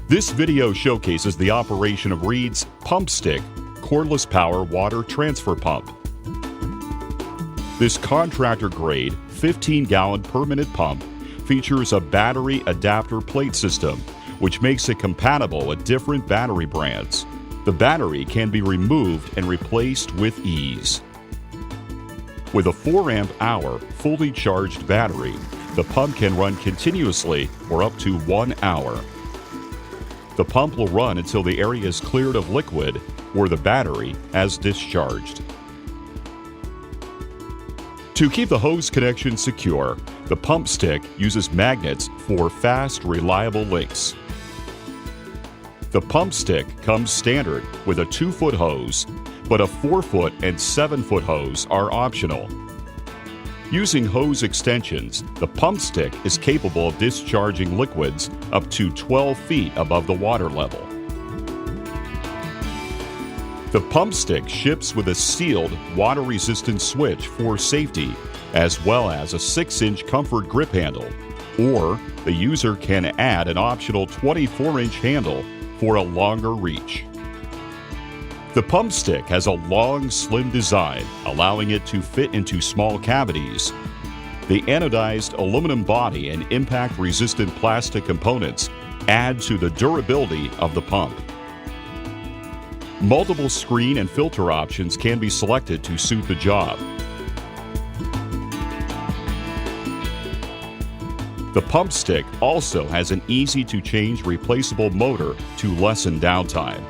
This video showcases the operation of Reed's Pump Stick cordless power water transfer pump. This contractor-grade 15-gallon per minute pump features a battery adapter plate system, which makes it compatible with different battery brands. The battery can be removed and replaced with ease. With a 4 amp hour fully charged battery, the pump can run continuously for up to 1 hour. The pump will run until the area is cleared of liquid or the battery has discharged. To keep the hose connection secure, the pump stick uses magnets for fast, reliable links. The pump stick comes standard with a 2-foot hose, but a 4-foot and 7-foot hose are optional. Using hose extensions, the pump stick is capable of discharging liquids up to 12 feet above the water level. The pump stick ships with a sealed, water-resistant switch for safety, as well as a 6-inch comfort grip handle, or the user can add an optional 24-inch handle for a longer reach. The pump stick has a long, slim design, allowing it to fit into small cavities. The anodized aluminum body and impact-resistant plastic components add to the durability of the pump. Multiple screen and filter options can be selected to suit the job. The pump stick also has an easy-to-change replaceable motor to lessen downtime.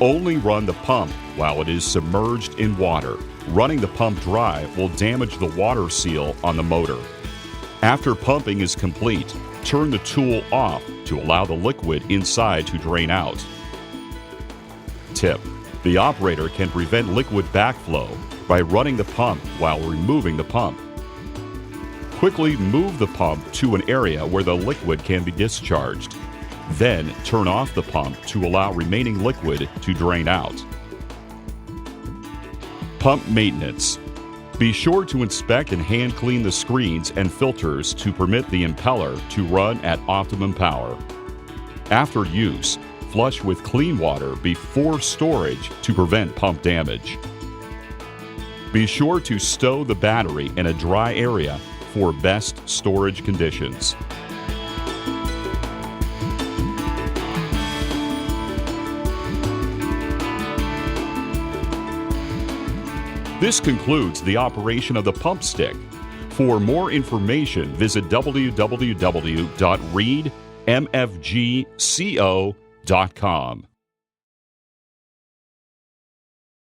Only run the pump while it is submerged in water. Running the pump dry will damage the water seal on the motor. After pumping is complete, turn the tool off to allow the liquid inside to drain out. Tip: the operator can prevent liquid backflow by running the pump while removing the pump. Quickly move the pump to an area where the liquid can be discharged. Then turn off the pump to allow remaining liquid to drain out. Pump maintenance. Be sure to inspect and hand clean the screens and filters to permit the impeller to run at optimum power. After use, flush with clean water before storage to prevent pump damage. Be sure to stow the battery in a dry area for best storage conditions. This concludes the operation of the pump stick. For more information, visit www.reedmfgco.com.